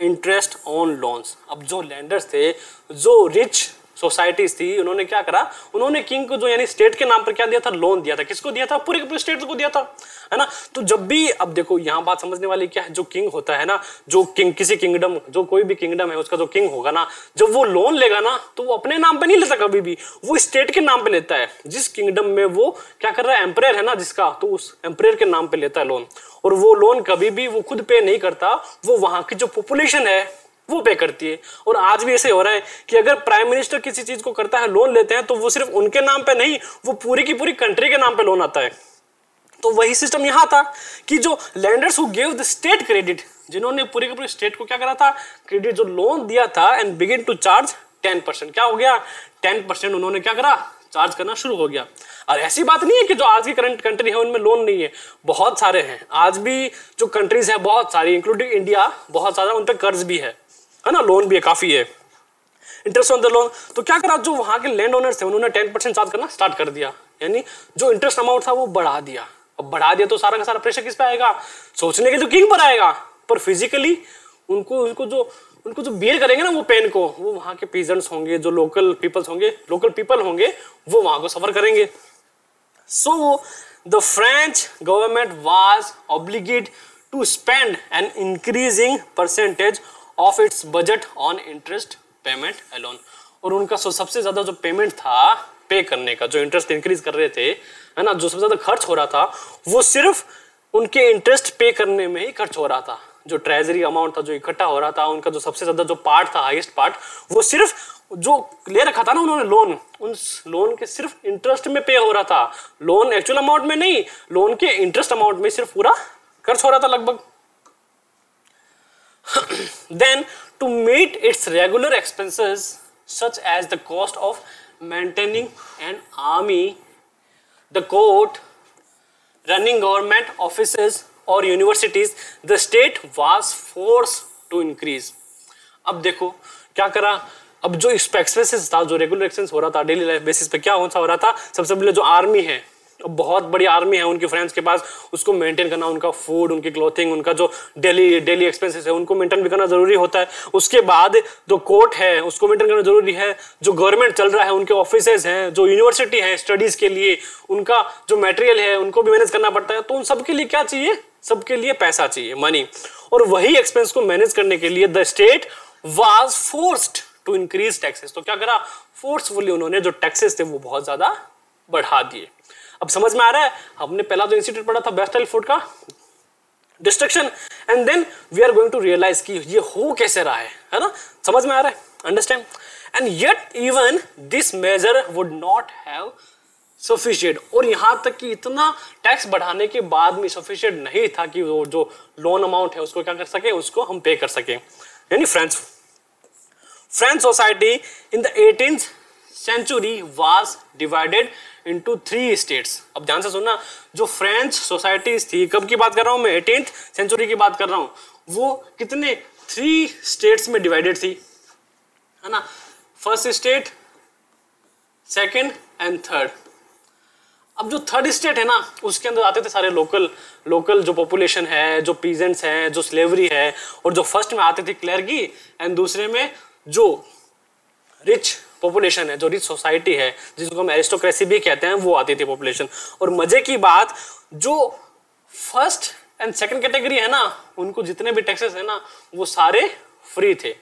interest on loans. अब जो लेंडर्स थे, जो रिच सोसाइटीज थी, उन्होंने क्या करा, उन्होंने किंग को जो यानी स्टेट के नाम पर क्या दिया था, लोन दिया था, किसको दिया था, पूरे के पूरे स्टेट को दिया था, है ना। तो जब भी, अब देखो यहाँ बात समझने वाली क्या है, जो किंग होता है ना, जो किंग किसी किंगडम, जो कोई भी किंगडम है उसका जो किंग होगा ना, जब वो लोन लेगा ना तो वो अपने नाम पे नहीं लेता कभी भी, वो स्टेट के नाम पे लेता है। जिस किंगडम में वो क्या कर रहा है, एम्परर है ना जिसका, तो उस एम्परर के नाम पे लेता है लोन, और वो लोन कभी भी वो खुद पे नहीं करता, वो वहां की जो पॉपुलेशन है वो पे करती है। और आज भी ऐसे हो रहा है कि अगर प्राइम मिनिस्टर किसी चीज को करता है, लोन लेते हैं, तो वो सिर्फ उनके नाम पे नहीं, वो पूरी की पूरी कंट्री के नाम पे लोन आता है। तो वही सिस्टम यहां था कि जो lenders who give the state credit, जिन्होंने पूरी की पूरी स्टेट को क्या करा था, क्रेडिट जो लोन दिया था, एंड बिगिन टू चार्ज 10%, क्या हो गया, 10% उन्होंने क्या करा, चार्ज करना शुरू हो गया। और ऐसी बात नहीं है कि जो आज की करंट कंट्री है उनमें लोन नहीं है, बहुत सारे हैं, आज भी जो कंट्रीज है बहुत सारी, इंक्लूडिंग इंडिया, बहुत सारा उन पर कर्ज भी है ना, लोन भी है, काफी है, इंटरेस्ट ऑन द लोन। तो क्या करा, जो वहां के लैंड ओनर्स थे उन्होंने 10% चार्ज करना स्टार्ट कर दिया, यानी जो इंटरेस्ट अमाउंट था वो बढ़ा दिया। अब बढ़ा दिया तो सारा का सारा प्रेशर किस पे आएगा, सोचने के जो किंग पर आएगा, पर फिजिकली उनको जो बियर करेंगे ना वो पेन को, वो वहां के पीजेंट्स होंगे, जो लोकल पीपल होंगे, वो वहां को सफर करेंगे। So the French government was obligated to spend an increasing percentage of its budget on interest payment alone. और उनका सबसे ज्यादा जो पेमेंट था पे करने का, जो इंटरेस्ट इंक्रीज कर रहे थे, है ना, जो सबसे ज्यादा खर्च हो रहा था वो सिर्फ उनके इंटरेस्ट पे करने में ही खर्च हो रहा था। जो ट्रेजरी अमाउंट था जो इकट्ठा हो रहा था, उनका जो सबसे ज्यादा जो पार्ट था, हाईएस्ट पार्ट, वो सिर्फ जो ले रखा था ना उन्होंने लोन, उस लोन के सिर्फ इंटरेस्ट में पे हो रहा था, लोन एक्चुअल अमाउंट में नहीं, लोन के इंटरेस्ट अमाउंट में सिर्फ पूरा खर्च हो रहा था लगभग। Then to meet its regular expenses such as the cost of maintaining an army, the court, running government offices or universities, the state was forced to increase। अब देखो क्या करा, अब जो एक्सपेंसेस था, जो रेगुलर एक्सपेंस हो रहा था डेली लाइफ बेसिस पे, क्या हो रहा था, सबसे पहले जो आर्मी है, बहुत बड़ी आर्मी है उनकी फ्रेंड्स के पास, उसको मेंटेन करना, उनका फूड, उनकी क्लोथिंग, उनका जो डेली एक्सपेंसेस है उनको मेंटेन भी करना जरूरी होता है। उसके बाद जो कोर्ट है उसको मेंटेन करना जरूरी है, जो गवर्नमेंट चल रहा है उनके ऑफिसेज हैं, जो यूनिवर्सिटी है स्टडीज के लिए, उनका जो मटेरियल है उनको भी मैनेज करना पड़ता है। तो उन सबके लिए क्या चाहिए, सबके लिए पैसा चाहिए, मनी। और वही एक्सपेंस को मैनेज करने के लिए the state was forced to increase taxes. तो क्या करा, फोर्सफुली उन्होंने जो टैक्सेस थे वो बहुत ज्यादा बढ़ा दिए। अब समझ में आ रहा है, हमने पहला जो इंस्टीट्यूट पढ़ा था बेस्टाइल फूड का, destruction, and then we are going to realise कि ये हो कैसे रहा है ना, समझ में आ रहा है, understand. And yet even this measure would not have sufficient, और यहां तक कि इतना टैक्स बढ़ाने के बाद में सफिशिएंट नहीं था कि वो जो लोन अमाउंट है उसको क्या कर सके, उसको हम पे कर सके। यानी French society in the 18th century was divided into 3 states। अब ध्यान से सुनना, जो फ्रेंच सोसाइटीज थी, कब की बात कर रहा हूं मैं, 18th century की बात कर रहा हूं, वो कितने 3 स्टेट्स में डिवाइडेड थी, है ना, first state, second and third. अब जो थर्ड स्टेट है ना, उसके अंदर आते थे सारे लोकल जो पॉपुलेशन है, जो पीजेंट्स हैं, जो स्लेवरी है, और जो फर्स्ट में आते थे क्लर्गी, एंड दूसरे में जो रिच पॉपुलेशन है, जो रिच सोसाइटी है, जिसको हम एरिस्टोक्रेसी भी कहते हैं, वो आती थी पॉपुलेशन। और मजे की बात, जो फर्स्ट एंड सेकंड कैटेगरी है ना, उनको जितने भी टैक्सेस है ना, वो सारे फ्री थे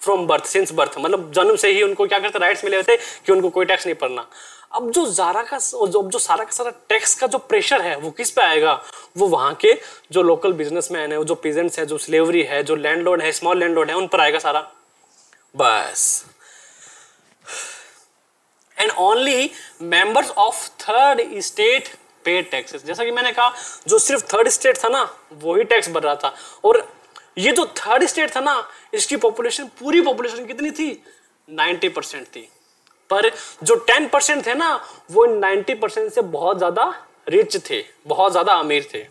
फ्रॉम बर्थ, सिंस बर्थ, मतलब जन्म से ही उनको क्या करते राइट्स मिले थे कि उनको कोई टैक्स नहीं भरना। अब जो सारा का सारा टैक्स का जो प्रेशर है वो किस पे आएगा, वो वहां के जो लोकल बिजनेसमैन है, जो पीजेंट्स है, जो स्लेवरी है, जो लैंडलॉर्ड है, स्मॉल लैंडलॉर्ड है, उन पर आएगा सारा, बस। And only members of third state paid taxes. जैसा कि मैंने कहा, जो सिर्फ थर्ड स्टेट था ना, वही टैक्स भर रहा था। और ये जो थर्ड स्टेट था ना, इसकी पॉपुलेशन, पूरी पॉपुलेशन कितनी थी, 90% थी। पर जो 10% थे ना, वो 90% से बहुत ज्यादा रिच थे, बहुत ज्यादा अमीर थे।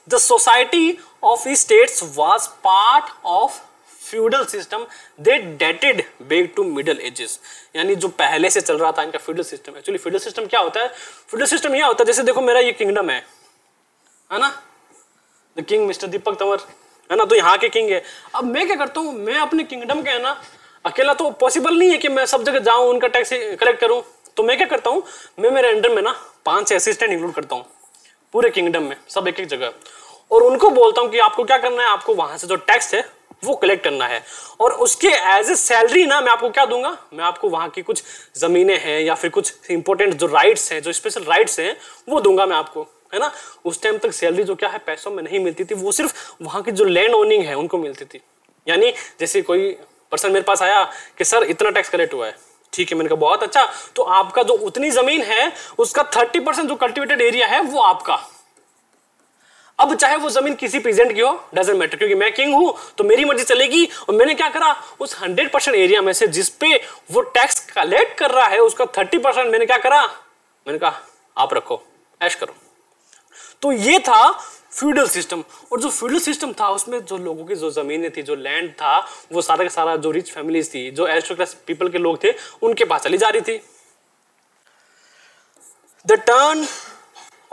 The society of states was part of feudal system that dated back to middle ages. यानी जो पहले से चल रहा था इनका feudal system. Actually feudal system क्या होता है, फ्यूडल सिस्टम यह होता है, जैसे देखो मेरा ये किंगडम है ना, द किंग मिस्टर दीपक तंवर है ना, तो यहाँ के किंग है। अब मैं क्या करता हूँ, मैं अपने किंगडम के है ना, अकेला तो पॉसिबल नहीं है कि मैं सब जगह जाऊं उनका टैक्स कलेक्ट करूं। तो मैं क्या करता हूं, मैं मेरे अंडर में ना 5 असिस्टेंट इंक्लूड करता हूं पूरे किंगडम में, सब एक एक जगह, और उनको बोलता हूं कि आपको क्या करना है, आपको वहां से जो टैक्स है वो कलेक्ट करना है। और उसके एज ए सैलरी ना मैं आपको क्या दूंगा, मैं आपको वहां की कुछ जमीनें हैं या फिर कुछ इंपॉर्टेंट जो राइट्स हैं, जो स्पेशल राइट्स हैं, वो दूंगा मैं आपको, है ना। उस टाइम तक सैलरी जो क्या है पैसों में नहीं मिलती थी, वो सिर्फ वहां की जो लैंड ओनिंग है उनको मिलती थी। यानी जैसे कोई पर्सन मेरे पास आया कि सर इतना टैक्स कलेक्ट हुआ है, ठीक है, मैंने कहा बहुत अच्छा, तो आपका जो उतनी जमीन है उसका 30% जो कल्टिवेटेड एरिया है वो आपका। अब चाहे वो जमीन किसी पीजेंट की हो, डजंट मैटर, क्योंकि मैं किंग हूं तो मेरी मर्जी चलेगी। और मैंने क्या करा, उस 100% एरिया में से जिसपे वो टैक्स कलेक्ट कर रहा है उसका 30% मैंने क्या करा, मैंने कहा आप रखो, ऐश करो। तो ये था फ्यूडल सिस्टम। और जो फ्यूडल सिस्टम था उसमें जो लोगों की जो जमीनें थी, जो लैंड था, वो सारा का सारा जो रिच फैमिलीज थी, जो एरिस्टोक्रेट पीपल के लोग थे, उनके पास चली जा रही थी। The term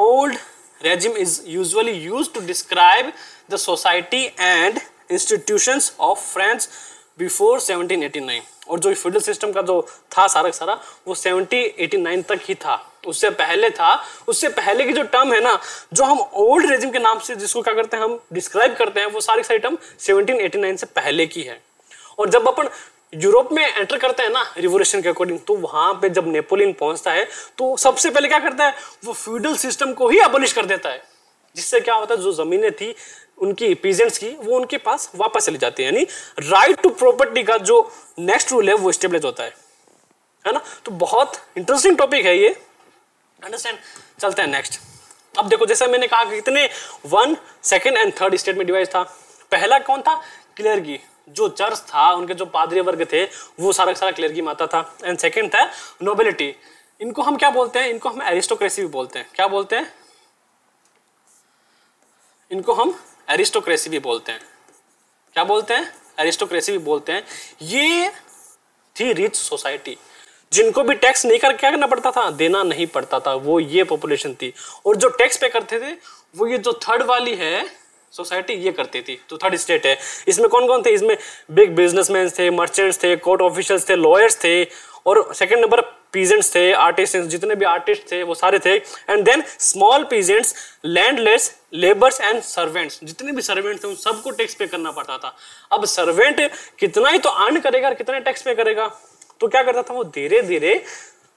old regime is usually used to describe the society and institutions of France before 1789। और जो फ्यूडल सिस्टम का जो था सारा का सारा वो 1789 तक ही था, उससे पहले था। उससे पहले की जो टर्म है ना, जो हम ओल्ड रेजिम के नाम से जिसको क्या करते हैं हम डिस्क्राइब करते हैं, वो सारी टर्म 1789 से पहले की है। और जब अपन यूरोप में एंटर करते हैं ना रिवोल्यूशन के अकॉर्डिंग, तो वहां पे जब नेपोलियन पहुंचता है तो सबसे पहले क्या करता है, वो फ्यूडल सिस्टम को ही अबॉलिश कर देता है। जिससे क्या होता है, जो जमीनें थी उनकी पीजेंट्स की, वो उनके पास वापस चली जाती है। यानी राइट टू प्रॉपर्टी का जो नेक्स्ट रूल है वो स्टेब्लिश होता है ना। तो बहुत इंटरेस्टिंग टॉपिक है ये, अंडरस्टैंड। चलते हैं नेक्स्ट। अब देखो, जैसे मैंने कहा कि कितने 1, 2 एंड 3 स्टेट में डिवाइड था। पहला कौन था, क्लेर्गी, जो चर्च था, उनके जो पादरी वर्ग थे वो सारा का सारा क्लेर्गी में आता था। एंड सेकंड था नोबिलिटी। इनको हम क्या बोलते हैं, इनको हम एरिस्टोक्रेसी भी बोलते हैं। क्या बोलते हैं, इनको हम एरिस्टोक्रेसी भी बोलते हैं। क्या बोलते हैं, एरिस्टोक्रेसी भी बोलते हैं। ये थी रिच सोसाइटी, जिनको भी टैक्स नहीं कर क्या करना पड़ता था, देना नहीं पड़ता था, वो ये पॉपुलेशन थी। और जो टैक्स पे करते थे वो ये जो थर्ड वाली है सोसाइटी ये करती थी। तो थर्ड स्टेट है, इसमें कौन कौन थे, इसमें बिग बिजनेसमैन थे, मर्चेंट्स थे, कोर्ट ऑफिशियल्स थे, लॉयर्स थे, और सेकंड नंबर पीजेंट्स थे, आर्टिस्ट्स, जितने भी आर्टिस्ट थे वो सारे थे। And then small peasants, landless, labours and servants, जितने भी सर्वेंट्स थे उन सबको टैक्स पे करना पड़ता था। अब सर्वेंट कितना ही तो अर्न करेगा और कितना टैक्स पे करेगा, तो क्या करता था वो धीरे धीरे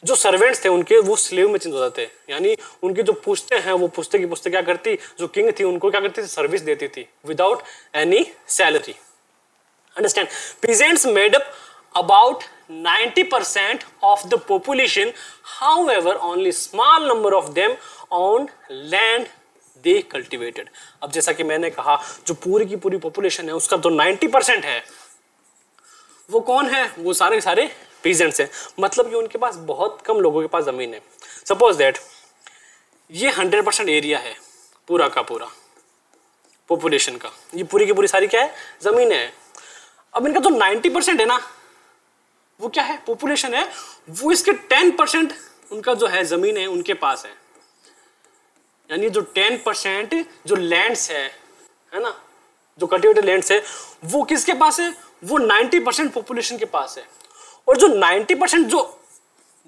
जो सर्वेंट्स थे उनके वो स्लेव में चेंज हो जाते। यानी उनकी जो पुश्ते हैं वो पुश्ते की पुश्ते क्या करती, जो किंग थी उनको क्या करती थी, सर्विस देती थी without any salary. Understand. Peasants made up about 90% of the population, however only small number of them owned land they cultivated। अब जैसा कि मैंने कहा, जो पूरी की पूरी पॉपुलेशन है उसका जो 90% है वो कौन है, वो सारे सारे पीजेंट्स हैं। मतलब कि उनके पास बहुत कम लोगों के पास जमीन है। सपोज दैट ये 100% एरिया है पूरा का पूरा पॉपुलेशन का, ये पूरी की पूरी सारी क्या है, जमीन है। अब इनका जो 90% है ना, वो क्या है, पॉपुलेशन है, वो इसके 10% उनका जो है जमीन है उनके पास है। यानी जो 10% जो लैंड्स है ना, जो कल्टिवेटेड लैंड्स है वो किसके पास है, वो 90% पॉपुलेशन के पास है, और जो 90% जो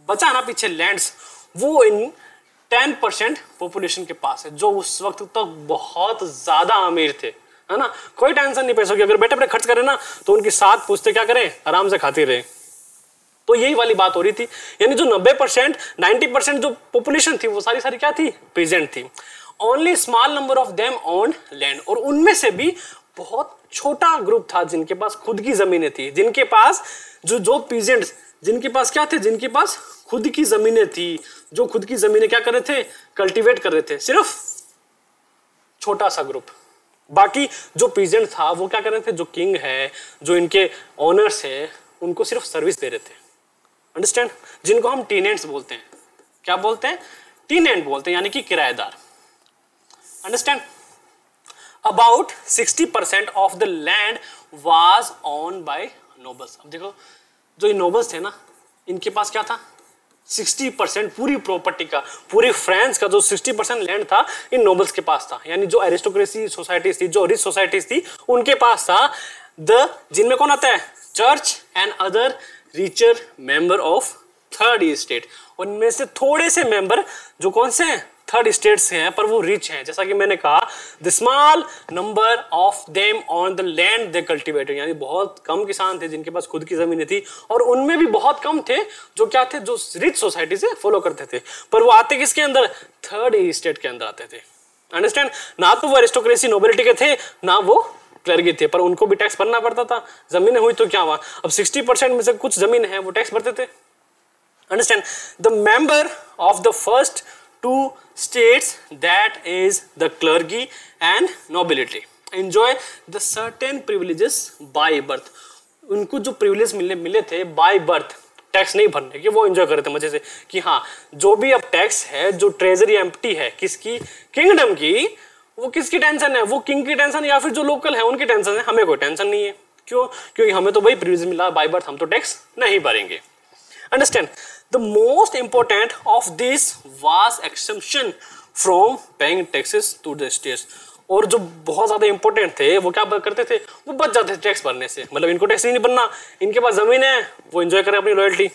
बचा ना पीछे लैंड्स, वो इन 10% पॉपुलेशन के पास है, जो उस वक्त तक बहुत ज्यादा अमीर थे, है ना। कोई टेंशन नहीं पैसों की, अगर बेटे खर्च करें ना तो उनकी साथ पूछते क्या करें, आराम से खाती रहे। तो यही वाली बात हो रही थी, यानी जो 90% 90% जो पॉपुलेशन थी वो सारी क्या थी, पीजेंट थी। Only small number of them on land, और उनमें से भी बहुत छोटा ग्रुप था जिनके पास खुद की जमीनें थी, जिनके पास जो पीजेंट्स जिनके पास क्या थे, जिनके पास खुद की जमीनें थी, जो खुद की जमीनें क्या कर रहे थे, कल्टीवेट कर रहे थे, सिर्फ छोटा सा ग्रुप। बाकी जो पीजेंट था वो क्या कर रहे थे, जो किंग है, जो इनके ओनर्स है, उनको सिर्फ सर्विस दे रहे थे। अंडरस्टैंड, जिनको हम टीनेंट्स बोलते हैं, क्या बोलते हैं, टीनेंट बोलते हैं, यानी कि किराएदार। Understand, about 60% of the land was own by nobles. अब देखो जो ये नोबल्स थे ना, इनके पास क्या था, 60% पूरी प्रॉपर्टी का, पूरी फ्रांस का जो 60% लैंड था इन नोबल्स के पास था, यानी जो एरिस्टोक्रेसी सोसाइटीज थी, जो रिच सोसाइटीज थी, उनके पास था। जिनमें कौन आता है, church and other richer member of third state, उनमें से थोड़े से मेंबर जो कौन से हैं, थर्ड स्टेट से हैं, पर वो रिच हैं। जैसा कि मैंने कहा, the small number of them on the land they cultivated, यानी बहुत कम किसान थे जिनके पास खुद की जमीनें थी, और उनमें भी बहुत कम थे जो क्या थे, जो रिच सोसाइटी से फॉलो करते थे, पर वो आते किसके अंदर, थर्ड स्टेट के अंदर आते थे। अंडरस्टैंड, ना तो वो एरिस्टोक्रेसी नोबिलिटी के थे, ना वो क्लर्की थे, पर उनको भी टैक्स भरना पड़ता था। जमीनें हुई तो क्या हुआ, अब 60% में से कुछ जमीन है वो टैक्स भरते थे। Understand, the member of the first two states, that is the clergy and nobility, enjoy the certain privileges by birth. उनको जो प्रिविलेज मिले थे बाय बर्थ, टैक्स नहीं भरने के, वो एंजॉय कर रहे थे मजे से, कि हाँ जो भी अब टैक्स है, जो ट्रेजरी एम्प्टी है किसकी, किंगडम की, वो किसकी टेंशन है, वो किंग की टेंशन या फिर जो लोकल है उनकी टेंशन है, हमें कोई टेंशन नहीं है। क्यों, क्योंकि हमें तो भाई प्रिविलेज मिला बाय बर्थ, हम तो टैक्स नहीं भरेंगे। Understand, the most important of this was exemption from paying taxes to the states, और जो बहुत ज्यादा इंपॉर्टेंट थे वो क्या करते थे, वो बच जाते थे टैक्स भरने से, मतलब इनको टैक्स नहीं बनना, इनके पास जमीन है, वो एंजॉय करें अपनी royalty.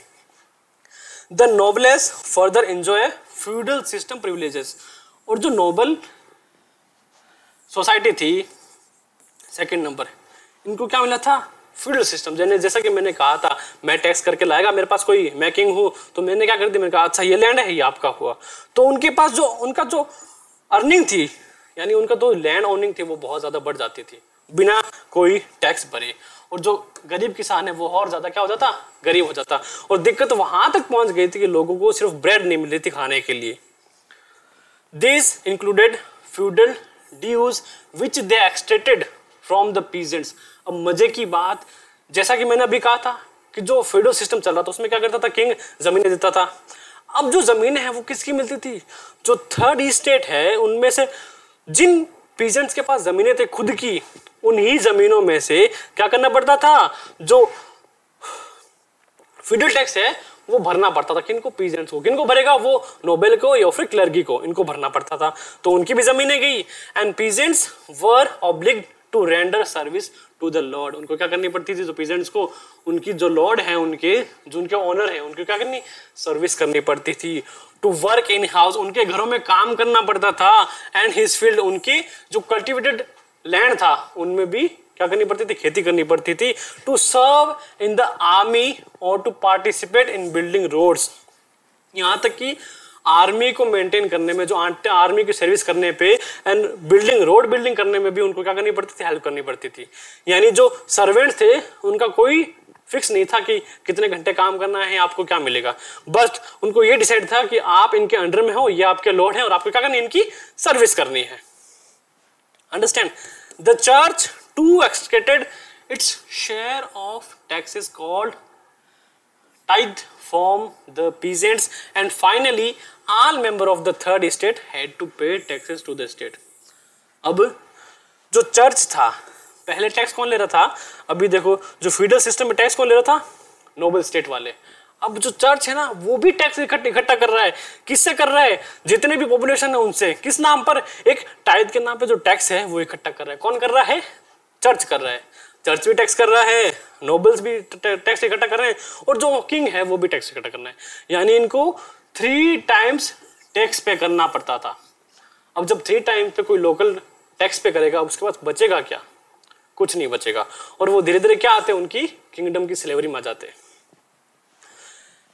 The nobles further enjoy feudal system privileges, और जो नोबल सोसाइटी थी, सेकंड नंबर, इनको क्या मिला था, फ्यूडल सिस्टम। जैसा कि मैंने कहा था, मैं टैक्स करके लाएगा, मेरे पास कोई मैकिंग हो, तो मैंने क्या कर दी, मैंने कहा अच्छा ये लैंड है, ये आपका हुआ, तो उनके पास जो उनका जो अर्निंग थी, यानी उनका जो लैंड ओनिंग थी, वो बहुत ज्यादा बढ़ जाती थी बिना कोई टैक्स भरे, और जो गरीब किसान है वो और ज्यादा क्या हो जाता, गरीब हो जाता, और दिक्कत वहां तक पहुंच गई थी कि लोगों को सिर्फ ब्रेड नहीं मिल रही थी खाने के लिए। This included feudal dues which they extracted from the peasants. अब मजे की बात, जैसा कि मैंने अभी कहा था कि जो फेडरल सिस्टम चल रहा था उसमें क्या करता था, किंग जमीनें देता था। अब जो जमीनें हैं वो किसकी मिलती थी, जो थर्ड स्टेट है उनमें से जिन पीजेंट्स के पास जमीनें थे खुद की, उन्हीं जमीनों में से क्या करना पड़ता था, जो फेडरल टैक्स है वो भरना पड़ता था। किनको, पीजेंट्स को। किनको भरेगा, वो नोबेल को या फिर क्लर्की को, इनको भरना पड़ता था। तो उनकी भी जमीनें गई, and peasants were obliged to render service to the lord. उनको क्या करनी पड़ती थी, जो पीजेंट्स को उनकी जो लॉर्ड है, उनके जो उनके ओनर है, उनको क्या करनी, सर्विस करनी पड़ती थी। टू वर्क इन हाउस, उनके घरों में काम करना पड़ता था। एंड हिज फील्ड, उनके जो कल्टिवेटेड लैंड था उनमें भी क्या करनी पड़ती थी, खेती करनी पड़ती थी। To serve in the army और to participate in building roads, यहाँ तक कि आर्मी को मेंटेन करने में, जो आर्मी की सर्विस करने पे एंड बिल्डिंग, रोड बिल्डिंग करने में भी उनको क्या करनी पड़ती थी, हेल्प करनी पड़ती थी। यानी जो सर्वेंट्स थे उनका कोई फिक्स नहीं था कि कितने घंटे काम करना है, आपको क्या मिलेगा, बस उनको ये डिसाइड था कि आप इनके अंडर में हो, ये आपके लॉर्ड हैं और आपको क्या करनी है, इनकी सर्विस करनी है। Understand, the church too extracted its share of taxes called tithe from the peasants, and finally all member of the third estate had to pay taxes to the state. अब जो चर्च था, पहले tax कौन ले रहा था, अभी देखो जो फीडल सिस्टम में टैक्स कौन ले रहा था, नोबल स्टेट वाले। अब जो चर्च है ना वो भी टैक्स इकट्ठा कर रहा है। किससे कर रहा है, जितने भी पॉपुलेशन है उनसे। किस नाम पर, एक टाइथ के नाम पे जो टैक्स है वो इकट्ठा कर रहा है। कौन कर रहा है, चर्च कर रहा है। चर्च भी टैक्स कर रहा है, नोबल्स भी टैक्स इकट्ठा कर रहे हैं, और जो किंग है वो भी टैक्स इकट्ठा कर रहे हैं। यानी इनको 3 टाइम्स टैक्स पे करना पड़ता था। अब जब 3 टाइम पे कोई लोकल टैक्स पे करेगा, उसके पास बचेगा क्या? कुछ नहीं बचेगा। और वो धीरे धीरे क्या आते हैं, उनकी किंगडम की स्लेवरी में आ जाते हैं।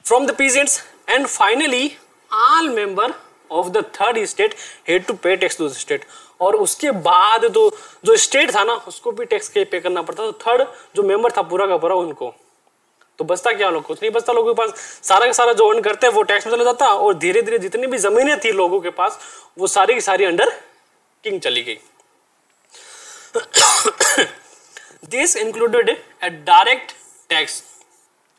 From the peasants and finally all member of the third state had to pay tax to the state. और उसके बाद जो स्टेट था ना, उसको भी टैक्स पे करना पड़ता। तो थर्ड जो मेंबर था पूरा का पूरा, उनको तो बचता क्या? लोग कुछ नहीं बचता। लोगों के पास सारा का सारा जो अर्न करते हैं वो टैक्स में चला जाता, और धीरे धीरे जितनी भी जमीनें थी लोगों के पास वो सारी की सारी अंडर किंग चली गई। This included A direct tax.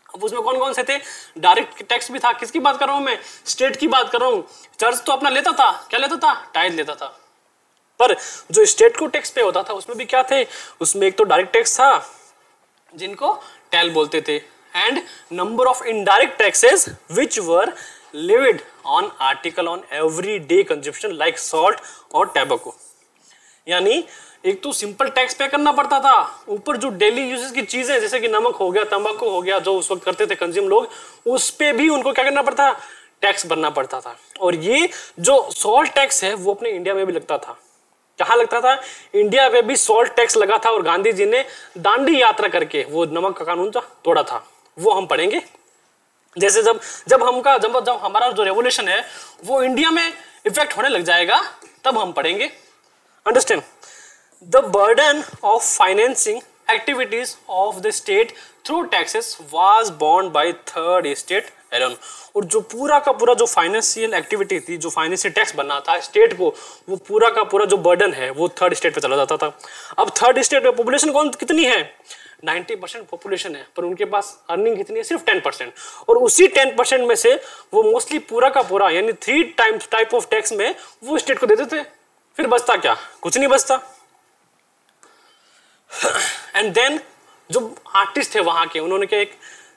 अब उसमें कौन कौन से थे? डायरेक्ट टैक्स भी था। किसकी बात कर रहा हूं मैं? स्टेट की बात कर रहा हूं। चर्च तो अपना लेता था, क्या लेता था? टाइल लेता था। पर जो स्टेट को टैक्स पे होता था उसमें भी क्या थे? उसमें एक तो डायरेक्ट टैक्स था जिनको टैल बोलते थे, and number of indirect taxes which were levied on article on everyday consumption like salt और टैबको। यानी एक तो सिंपल टैक्स पे करना पड़ता था, ऊपर जो डेली यूजेस की चीजें जैसे कि नमक हो गया, तंबाकू हो गया, जो उस वक्त करते थे कंज्यूम लोग, उस पे भी उनको क्या करना पड़ता था? टैक्स भरना पड़ता था। और ये जो सॉल्ट टैक्स है वो अपने इंडिया में भी लगता था। कहाँ लगता था? इंडिया में भी सॉल्ट टैक्स लगा था, और गांधी जी ने दांडी यात्रा करके वो नमक का कानून तोड़ा था। वो हम पढ़ेंगे। जैसे जब हमारा जो रेवोल्यूशन है वो इंडिया में इफेक्ट होने लग जाएगा, तब हम पढ़ेंगे। Understand? The burden of financing activities of the state through taxes was borne by third state alone। और जो पूरा का पूरा जो फाइनेंशियल एक्टिविटी थी, जो फाइनेंशियल टैक्स बनना था स्टेट को, वो पूरा का पूरा जो बर्डन है वो थर्ड स्टेट पे चला जाता था। अब थर्ड स्टेट में पॉपुलेशन कितनी है? 90% पॉपुलेशन है, पर उनके पास अर्निंग कितनी है? सिर्फ 10%। और उसी 10% में से वो मोस्टली पूरा का पूरा यानी 3 टाइप ऑफ टैक्स में वो स्टेट को देते थे। फिर बचता क्या? कुछ नहीं बचता। एंड देन जो आर्टिस्ट थे वहां के, उन्होंने क्या, एक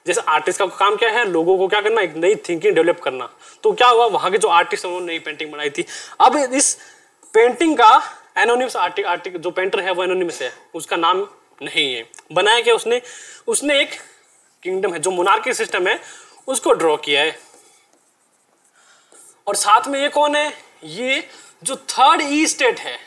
जैसे आर्टिस्ट का काम क्या है? लोगों को क्या करना? एक नई थिंकिंग डेवलप करना। तो क्या हुआ? वहां के जो आर्टिस्ट हैं उन्होंने नई पेंटिंग बनाई थी। अब इस पेंटिंग का एनोनिमस आर्टिस्ट जो पेंटर है वो एनोनिमस है, उसका नाम नहीं है। बनाया क्या उसने एक किंगडम है जो मोनार्की सिस्टम है उसको ड्रॉ किया है। और साथ में ये कौन है? ये जो थर्ड ई स्टेट है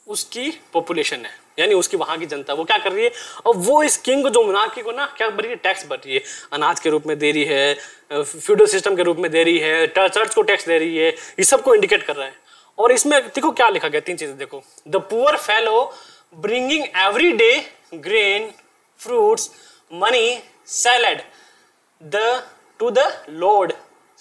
उसकी पॉपुलेशन है, यानी उसकी वहां की जनता। वो क्या कर रही है? और वो इस किंग जो मोनार्की को ना क्या भर रही है? टैक्स भर रही है। अनाज के रूप में दे रही है, फ्यूडल सिस्टम के रूप में दे रही है, चर्च को टैक्स दे रही है। ये सबको इंडिकेट कर रहा है। और इसमें देखो क्या लिखा गया, 3 चीजें देखो। The poor fellow bringing every day grain, fruits, money, salad to the Lord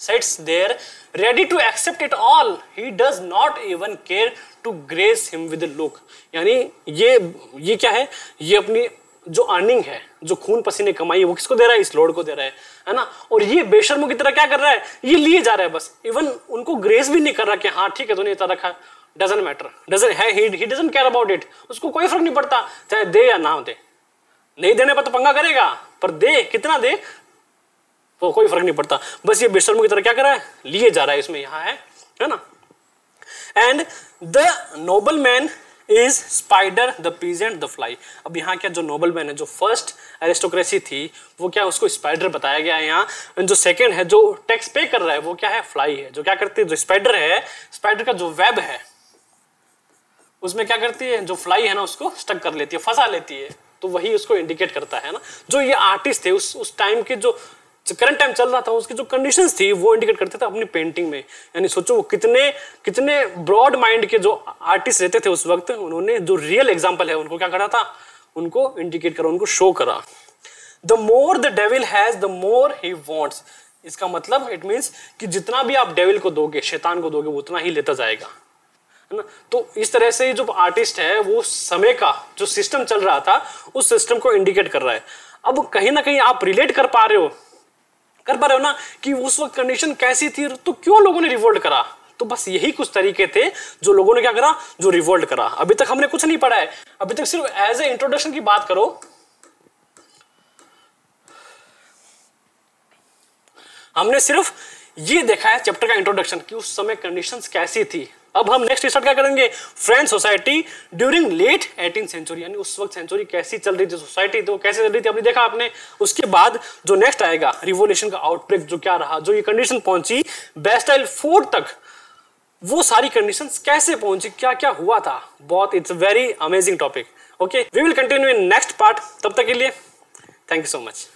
sits there ready to accept it all. He does not even care to grace him with a look। यानी ये क्या है? ये अपनी जो earning है, जो खून पसीने कमाई है, वो किसको दे रहा है? इस लॉर्ड को दे रहा है ना। और ये बेशर्मों की तरह क्या कर रहा है? ये लिए जा रहा है बस। इवन उनको ग्रेस भी नहीं कर रहा कि हाँ ठीक है तूने इतना रखा, doesn't matter, he doesn't care about it. उसको कोई फर्क नहीं पड़ता चाहे दे या ना दे। नहीं देने पर तो पंगा करेगा, पर दे कितना दे तो कोई फर्क नहीं पड़ता। बस ये बेशर्मों की तरह क्या कर रहा है? लिए जा रहा है। इसमें यहाँ है ना। And the noble man is spider, the peasant, the fly. अब यहाँ क्या, जो नोबल मैन है, जो फर्स्ट एरिस्टोक्रेसी थी, वो क्या, उसको स्पाइडर बताया गया है यहाँ। जो सेकंड है जो टैक्स पे कर रहा है वो क्या है? फ्लाई है। जो क्या करती है? जो स्पाइडर है, स्पाइडर का जो वेब है उसमें क्या करती है? जो फ्लाई है ना उसको स्टक कर लेती है, फंसा लेती है। तो वही उसको इंडिकेट करता है ना। जो ये आर्टिस्ट थे उस टाइम के, जो करंट टाइम चल रहा था उसकी जो कंडीशंस थी वो इंडिकेट करते थे अपनी पेंटिंग में। यानी सोचो वो कितने ब्रॉड माइंड के जो आर्टिस्ट रहते थे उस वक्त, उन्होंने जो रियल एग्जांपल है उनको क्या करा था? उनको इंडिकेट करा, उनको शो करा। The more the devil has the more he wants. इसका मतलब इट मींस कि जितना भी आप डेविल को दोगे, शैतान को दोगे, वो उतना ही लेता जाएगा, है ना। तो इस तरह से जो आर्टिस्ट है वो समय का जो सिस्टम चल रहा था उस सिस्टम को इंडिकेट कर रहा है। अब कहीं ना कहीं आप रिलेट कर पा रहे हो ना कि उस वक्त कंडीशन कैसी थी, तो क्यों लोगों ने रिवोल्ट करा। तो बस यही कुछ तरीके थे जो लोगों ने क्या करा, जो रिवोल्ट करा। अभी तक हमने कुछ नहीं पढ़ा है, अभी तक सिर्फ एज ए इंट्रोडक्शन की बात करो। हमने सिर्फ ये देखा है चैप्टर का इंट्रोडक्शन कि उस समय कंडीशंस कैसी थी। अब हम नेक्स्ट स्टार्ट क्या करेंगे, French society during late 18th century, यानी उस वक्त सेंचुरी कैसी चल रही थी, सोसाइटी तो कैसे चल रही थी, आपने देखा आपने। उसके बाद जो नेक्स्ट आएगा रिवॉल्यूशन का आउटब्रेक जो क्या रहा, जो ये कंडीशन पहुंची बेस्टाइल फोर्ट तक, वो सारी कंडीशंस कैसे पहुंची, क्या क्या हुआ था, बहुत it's very amazing topic. Okay, we will continue in next part. तब तक के लिए थैंक यू सो मच।